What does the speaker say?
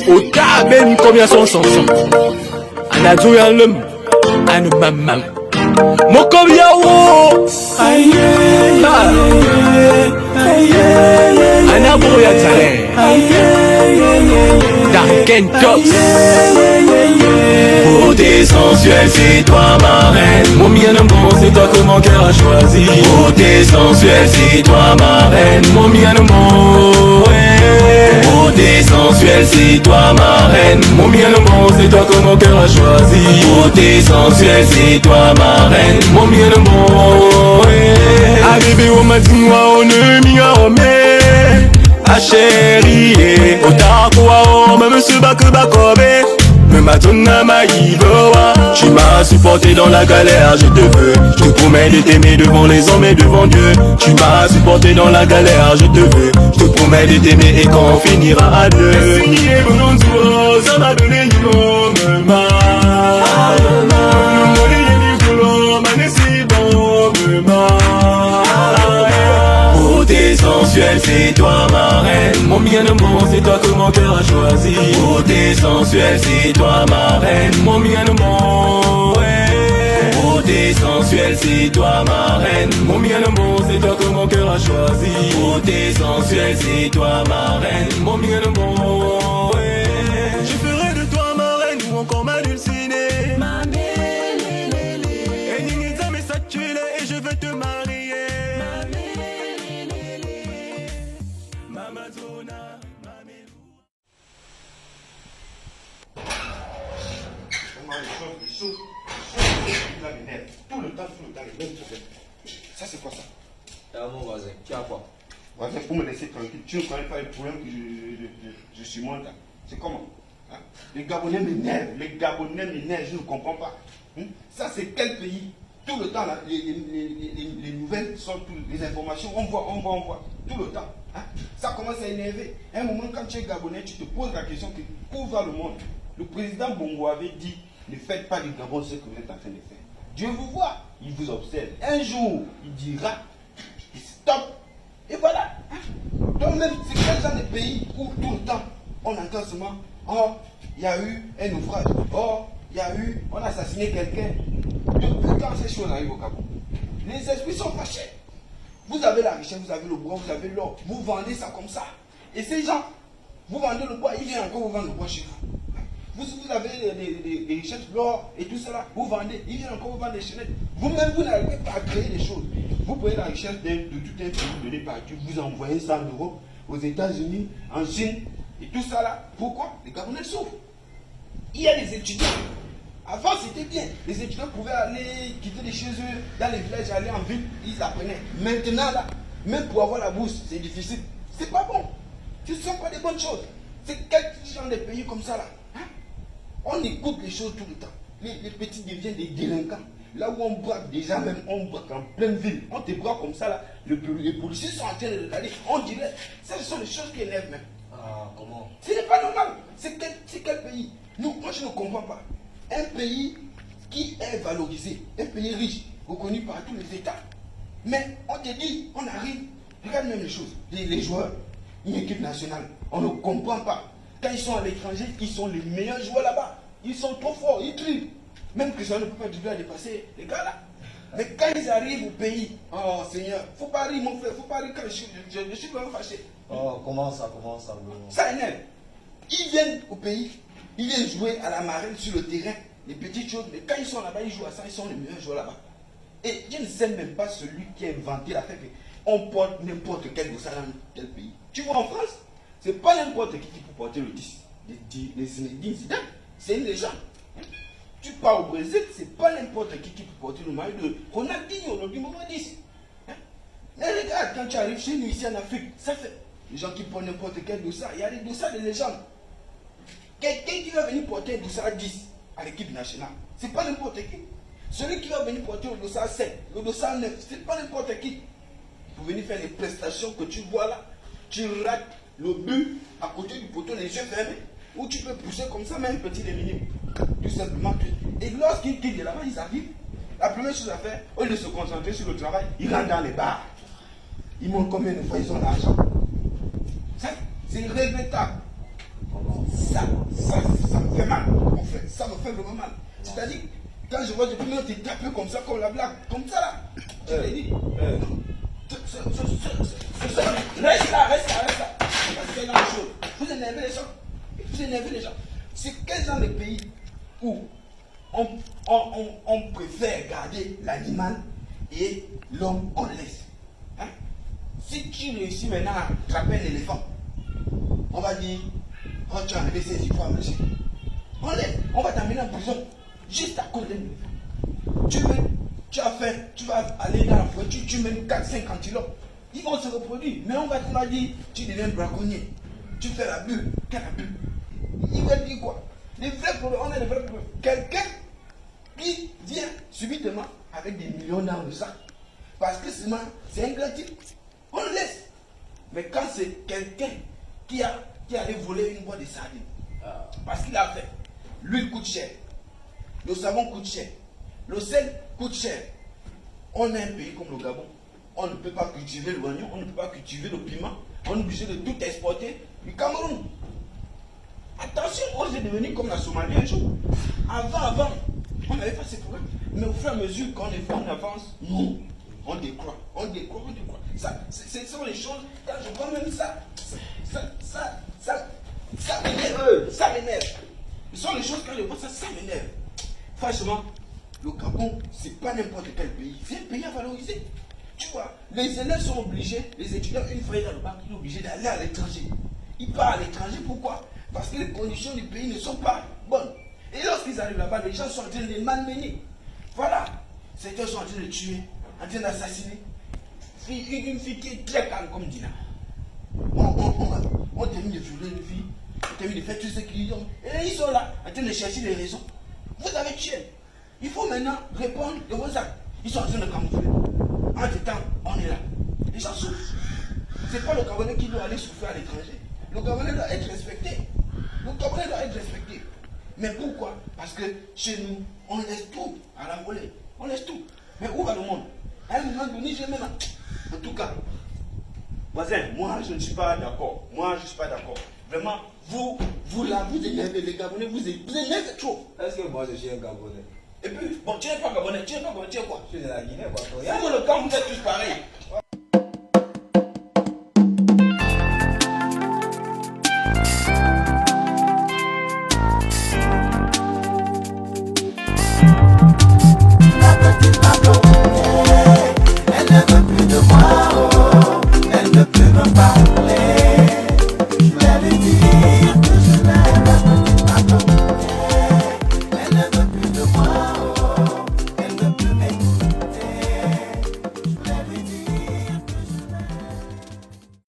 Otaben combien sont sanson. Anadou yan lum. Anu mamam. Mokom yawo. Aye. Anabo ya tale. Dark and Tops. Beauté sensuelle, c'est toi ma reine. Mon bien amour, c'est toi que mon cœur a choisi. Beauté sensuelle, c'est toi ma reine. Mon bien amour, ouais. Beauté sensuelle, c'est toi ma reine. Mon bien amour, c'est toi que mon cœur a choisi. Beauté sensuelle, c'est toi ma reine. Mon bien amour, ouais. Ah bébé, on m'a dit moi on ne m'y a remet. Ah chérie, otakuwa, même ce bac bakobe. Me matona maïvoa. Tu m'as supporté dans la galère, je te veux. Je te promets de t'aimer devant les hommes et devant Dieu. Tu m'as supporté dans la galère, je te veux. Je te promets de t'aimer et qu'on finira à deux. Beauté sensuelle, c'est toi ma reine. Mon bien amour, c'est toi que mon cœur a choisi. Beauté sensuelle, c'est toi ma reine. Mon bien amour, ouais. Beauté sensuelle, c'est toi ma reine. Mon bien amour, c'est toi que mon cœur a choisi. Beauté sensuelle, c'est toi ma reine. Mon bien amour, ouais. Je ferai de toi ma reine ou encore ma dulcinée. Ma mélélélé. Et Ningeza me saturé et je veux te marier. Tout le temps, les mêmes problèmes. Ça, c'est quoi ça? Mon voisin, tu as quoi? Voisin, pour me laisser tranquille, tu ne connais pas le problème que je surmonte. C'est comment? Hein? Les Gabonais m'énervent, je ne comprends pas. Ça, c'est quel pays? Tout le temps, là, les nouvelles sortent, les informations, on voit, tout le temps. Hein? Ça commence à énerver. À un moment, quand tu es Gabonais, tu te poses la question que où va le monde? Le président Bongo avait dit, ne faites pas du Gabon ce que vous êtes en train de faire. Dieu vous voit, il vous observe. Un jour, il dira, stop. Et voilà. Donc même, c'est quel genre de pays où tout le temps, on entend seulement, oh, il y a eu un naufrage, oh, on a assassiné quelqu'un. Depuis quand ces choses arrivent au Gabon? Les esprits sont fâchés. Vous avez la richesse, vous avez le bois, vous avez l'or, vous vendez ça comme ça. Et ces gens, vous vendez le bois, ils viennent encore vous vendre le bois chez vous. Vous avez des richesses, l'or et tout cela, vous vendez, ils viennent encore vous vendre des chaînettes. Vous-même, vous n'arrivez pas à créer des choses. Vous prenez la richesse de tout un pays, vous donnez partout, vous envoyez ça en Europe, aux États-Unis, en Chine, et tout ça là. Pourquoi? Les Gabonais souffrent. Il y a des étudiants. Avant, c'était bien. Les étudiants pouvaient aller quitter de chez eux, dans les villages, aller en ville, ils apprenaient. Maintenant, là, même pour avoir la bourse, c'est difficile. C'est pas bon. Ce ne sont pas des bonnes choses. C'est quel genre de pays comme ça, là? Hein? On écoute les choses tout le temps. Les petits deviennent des délinquants. Là où on braque, déjà même, on braque en pleine ville. On te braque comme ça, là. Les policiers sont en train de regarder. On dirait, ça, ce sont les choses qui élèvent même. Ah, comment? Ce n'est pas normal. C'est quel pays? Nous, moi, je ne comprends pas. Un pays qui est valorisé, un pays riche, reconnu par tous les États. Mais on te dit, on arrive, regarde même les choses. Les joueurs, une équipe nationale, on ne comprend pas. Quand ils sont à l'étranger, ils sont les meilleurs joueurs là-bas. Ils sont trop forts, ils dribblent. Même que ça ne peut pas dribbler à dépasser les gars là. Mais quand ils arrivent au pays, oh Seigneur, faut pas rire mon frère, faut pas rire quand je suis vraiment fâché. Oh, comment ça, Ça énerve. Ils viennent au pays, ils viennent jouer à la marine sur le terrain, les petites choses, mais quand ils sont là-bas, ils jouent à ça, ils sont les meilleurs joueurs là-bas. Et je ne sais même pas celui qui a inventé la fête. On porte n'importe quel dossard dans tel pays. Tu vois en France, c'est pas n'importe qui peut porter le 10. Les Zinedine Zidane, c'est une légende. Tu pars au Brésil, c'est pas n'importe qui peut porter le maillot de Ronaldinho, le numéro 10. Mais regarde, quand tu arrives chez nous ici en Afrique, ça fait les gens qui portent n'importe quel dossard. Il y a des dossards de légende. Quelqu'un qui va venir porter un dossard 10 à l'équipe nationale, c'est pas n'importe qui. Celui qui va venir porter le dossard 7, le dossard 9, c'est pas n'importe qui. Pour venir faire les prestations que tu vois là, tu rates le but à côté du poteau, les yeux fermés, où tu peux pousser comme ça, même un petit des minutes. Tout simplement. Et lorsqu'ils quittent de là-bas, ils arrivent. La première chose à faire, au lieu de se concentrer sur le travail, ils rentrent dans les bars. Ils montrent combien de fois ils ont l'argent. C'est regrettable. Ça me fait mal. En fait, ça me fait vraiment mal. C'est-à-dire, quand je vois des gens te taper comme ça, comme la blague, comme ça là. Je t'ai dit. Reste là. C'est dans les choses. Vous énervez les gens. C'est quel genre de pays où on préfère garder l'animal et l'homme on laisse. Hein? Si tu réussis maintenant à attraper un éléphant, on va dire, oh, tu as enlevé ses histoires, monsieur. On laisse, on va t'amener en prison juste à cause d'un éléphant. Tu as faim, tu vas aller dans la forêt, tu mènes 4-5 antilopes. Ils vont se reproduire, mais on va te dire, tu deviens braconnier. Tu fais la bulle. Quelle la bulle? Il va dire quoi? Les vrais problèmes, on a les vrais problèmes. Quelqu'un qui vient subitement avec des millions dans le sac. Parce que c'est un grand type. On le laisse. Mais quand c'est quelqu'un qui allait voler une boîte de sardines, parce qu'il a fait, l'huile coûte cher, le savon coûte cher, le sel coûte cher. On a un pays comme le Gabon, on ne peut pas cultiver l'oignon, on ne peut pas cultiver le piment, on est obligé de tout exporter du Cameroun. Attention, on est devenu comme la Somalie un jour. Avant, on n'avait pas ces problèmes. Mais au fur et à mesure qu'on avance, nous, on décroît. Ça, ce sont les choses, quand je vois même ça m'énerve. Ce sont les choses, quand je vois ça m'énerve. Franchement, le Gabon, c'est pas n'importe quel pays. C'est un pays à valoriser. Tu vois, les élèves sont obligés, les étudiants, une fois dans le bac, ils sont obligés d'aller à l'étranger. Ils partent à l'étranger, pourquoi? Parce que les conditions du pays ne sont pas bonnes. Et lorsqu'ils arrivent là-bas, les gens sont en train de les malmener. Voilà. Certains sont en train de tuer, en train d'assassiner. Une fille qui est très calme comme Dina. On termine de violer une fille, on termine de faire tout ce qu'ils ont. Et ils sont là, en train de chercher les raisons. Vous avez tué. Il faut maintenant répondre de vos actes. Ils sont en train de camoufler. Entre temps, on est là. Les gens souffrent. Ce n'est pas le Gabonais qui doit aller souffrir à l'étranger. Le Gabonais doit être respecté. Mais pourquoi? Parce que chez nous, on laisse tout à la volée. On laisse tout. Mais où va le monde? À un moment donné, j'ai même. En tout cas, voisin, moi je ne suis pas d'accord. Vraiment, vous là, vous énervez les Gabonais, vous énervez trop. Est-ce que moi je suis un Gabonais? Et puis, bon, tu n'es pas Gabonais, tu es quoi? Je suis de la Guinée, quoi. Vous, le camp, vous êtes tous pareils.